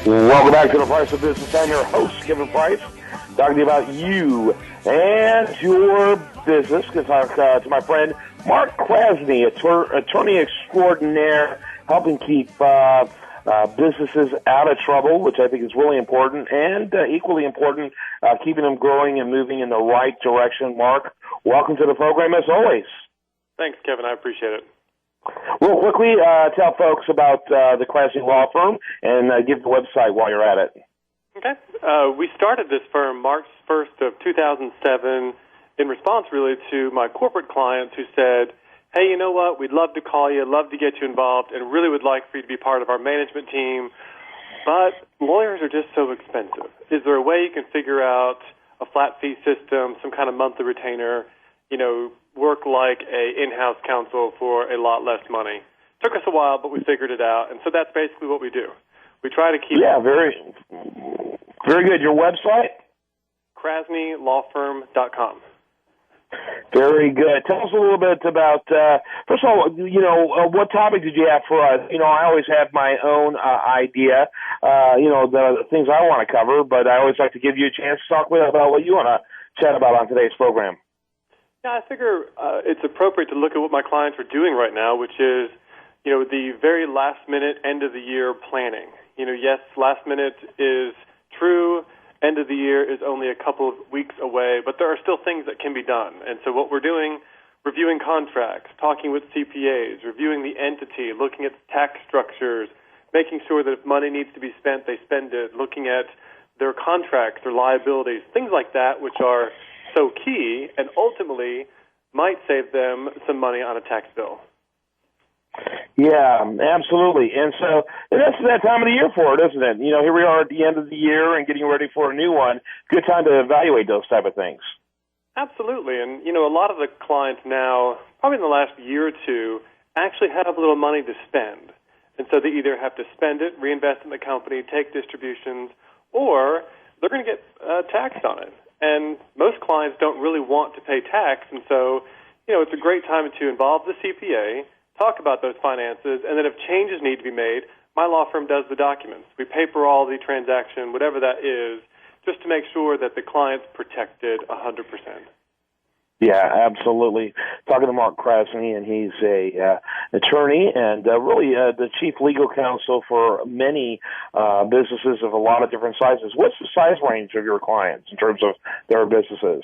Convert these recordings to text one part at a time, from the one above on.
Welcome back to The Price of Business. I'm your host, Kevin Price, talking to you about you and your business. I'm going to talk to my friend Marc Krasney, attorney extraordinaire, helping keep businesses out of trouble, which I think is really important, and equally important, keeping them growing and moving in the right direction. Marc, welcome to the program as always. Thanks, Kevin. I appreciate it. Real quickly, tell folks about the Krasney Law Firm and give the website while you're at it. Okay. We started this firm March 1st of 2007 in response really to my corporate clients who said, hey, you know what, we'd love to call you, love to get you involved, and really would like for you to be part of our management team, but lawyers are just so expensive. Is there a way you can figure out a flat fee system, some kind of monthly retainer, work like a in-house counsel for a lot less money? Took us a while, but we figured it out, and so that's basically what we do. We try to keep... Yeah, very good. Your website? KrasneyLawFirm.com. Very good. Tell us a little bit about, first of all, what topic did you have for us? I always have my own idea, the things I want to cover, but I always like to give you a chance to talk about what you want to chat about on today's program. Yeah, I figure it's appropriate to look at what my clients are doing right now, which is, the very last-minute, end-of-the-year planning. Yes, last minute is true. End of the year is only a couple of weeks away, but there are still things that can be done. And so what we're doing, reviewing contracts, talking with CPAs, reviewing the entity, looking at tax structures, making sure that if money needs to be spent, they spend it, looking at their contracts, their liabilities, things like that, which are so key and ultimately might save them some money on a tax bill. Yeah, absolutely. And so that's that time of the year for it, isn't it? Here we are at the end of the year and getting ready for a new one. Good time to evaluate those type of things. Absolutely. And, a lot of the clients now, probably in the last year or two, actually have a little money to spend. And so they either have to spend it, reinvest in the company, take distributions, or they're going to get taxed on it. And most clients don't really want to pay tax. And so, it's a great time to involve the CPA, talk about those finances, and then if changes need to be made, my law firm does the documents. We paper all the transaction, whatever that is, just to make sure that the client's protected 100%. Yeah, absolutely. Talking to Marc Krasney, and he's a attorney and really the chief legal counsel for many businesses of a lot of different sizes. What's the size range of your clients in terms of their businesses?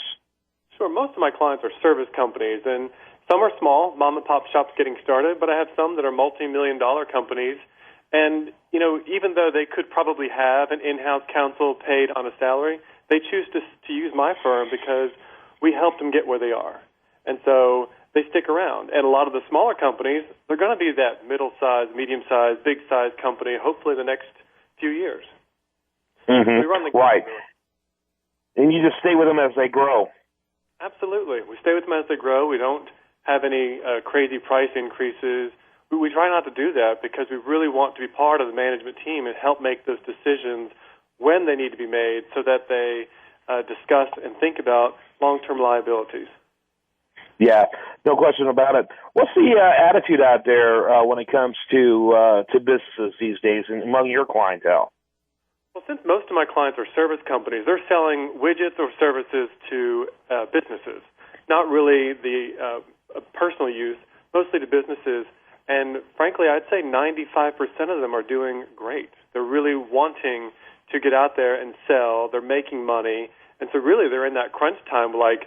Sure. Most of my clients are service companies, and some are small, mom-and-pop shops getting started, but I have some that are multi-million-dollar companies. And, even though they could probably have an in-house counsel paid on a salary, they choose to use my firm because we help them get where they are. And so they stick around. And a lot of the smaller companies, they're going to be that middle-sized, medium-sized, big-sized company, hopefully the next few years. Mm-hmm. We run the right. And you just stay with them as they grow. Absolutely. We stay with them as they grow. We don't have any crazy price increases. We try not to do that because we really want to be part of the management team and help make those decisions when they need to be made so that they discuss and think about long-term liabilities. Yeah, no question about it. What's the attitude out there when it comes to businesses these days and among your clientele? Well, since most of my clients are service companies, they're selling widgets or services to businesses, not really the personal use, mostly to businesses. And frankly, I'd say 95% of them are doing great. They're really wanting to get out there and sell. They're making money. And so really they're in that crunch time like,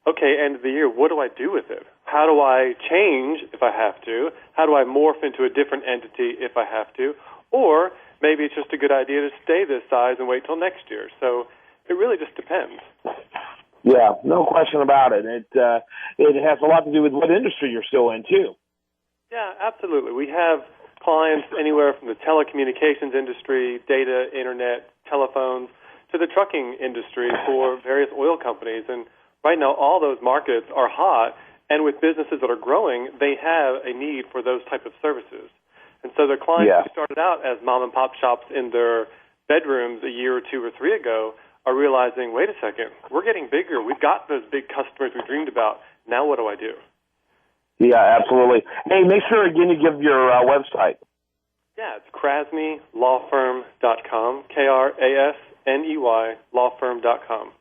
okay, end of the year, what do I do with it? How do I change if I have to? How do I morph into a different entity if I have to? Or maybe it's just a good idea to stay this size and wait till next year. So it really just depends. Yeah, no question about it. It has a lot to do with what industry you're still in, too. Yeah, absolutely. We have clients anywhere from the telecommunications industry, data, internet, telephones, to the trucking industry for various oil companies. And right now, all those markets are hot, and with businesses that are growing, they have a need for those type of services. And so the clients who started out as mom-and-pop shops in their bedrooms a year or two or three ago are realizing, wait a second, we're getting bigger. We've got those big customers we dreamed about. Now what do I do? Yeah, absolutely. Hey, make sure, again, you give your website. Yeah, it's KrasneyLawFirm.com, Krasney lawfirm.com.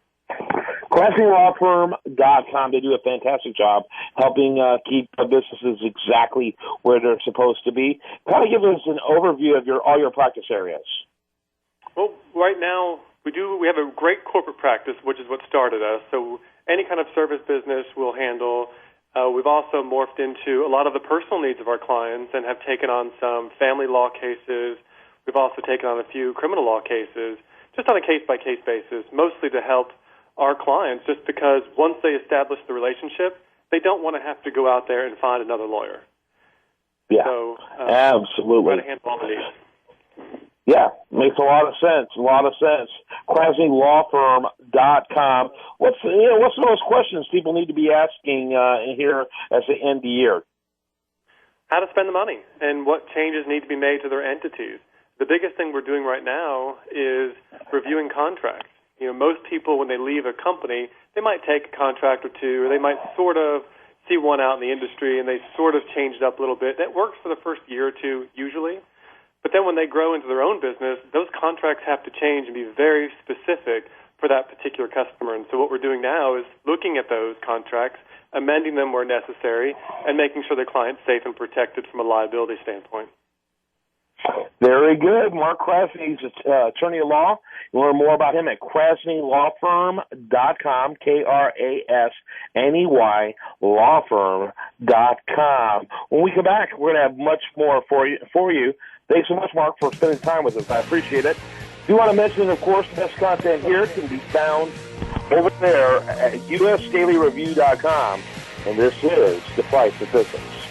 KrasneyLawFirm.com. They do a fantastic job helping keep businesses exactly where they're supposed to be. Kind of give us an overview of all your practice areas. Well, right now we have a great corporate practice, which is what started us. So any kind of service business we'll handle. We've also morphed into a lot of the personal needs of our clients and have taken on some family law cases. We've also taken on a few criminal law cases, just on a case-by-case basis, mostly to help our clients, just because once they establish the relationship, they don't want to have to go out there and find another lawyer. Yeah, so, absolutely. Try to handle all the needs. Yeah, makes a lot of sense. KrasneyLawFirm.com. What's the most questions people need to be asking here at the end of the year? How to spend the money and what changes need to be made to their entities. The biggest thing we're doing right now is reviewing contracts. Most people, when they leave a company, they might take a contract or two, or they might sort of see one out in the industry, and they sort of change it up a little bit. That works for the first year or two, usually. But then when they grow into their own business, those contracts have to change and be very specific for that particular customer. And so what we're doing now is looking at those contracts, amending them where necessary, and making sure the client's safe and protected from a liability standpoint. Very good. Marc Krasney is an attorney at law. You learn more about him at KrasneyLawFirm.com, KrasneyLawFirm.com. When we come back, we're going to have much more for you. Thanks so much, Marc, for spending time with us. I appreciate it. Do want to mention, of course, the best content here can be found over there at usdailyreview.com. And this is The Price of Business.